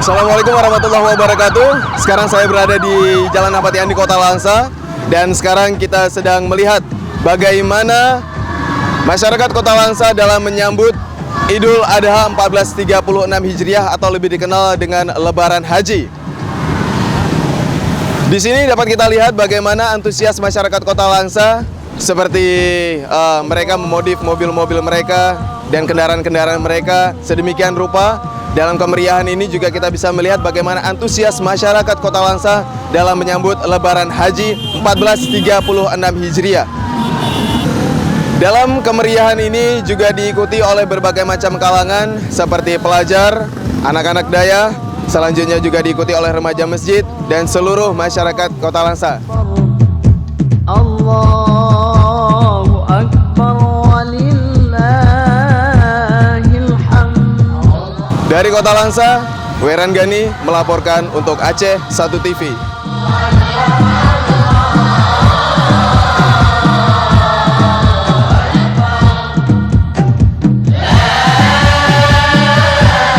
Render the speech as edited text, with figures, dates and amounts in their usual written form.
Assalamualaikum warahmatullahi wabarakatuh. Sekarang saya berada di Jalan Ahmad Yani, Kota Langsa. Dan sekarang kita sedang melihat bagaimana masyarakat Kota Langsa dalam menyambut Idul Adha 1436 Hijriah atau lebih dikenal dengan Lebaran Haji. Di sini dapat kita lihat bagaimana antusias masyarakat Kota Langsa, seperti mereka memodif mobil-mobil mereka dan kendaraan-kendaraan mereka sedemikian rupa. Dalam kemeriahan ini juga kita bisa melihat bagaimana antusias masyarakat Kota Langsa dalam menyambut Lebaran Haji 1436 Hijriah. Dalam kemeriahan ini juga diikuti oleh berbagai macam kalangan seperti pelajar, anak-anak daya, selanjutnya juga diikuti oleh remaja masjid dan seluruh masyarakat Kota Langsa. Allahu Akbar walillahil hamd. Dari Kota Langsa, Weran Gani melaporkan untuk Aceh 1 TV.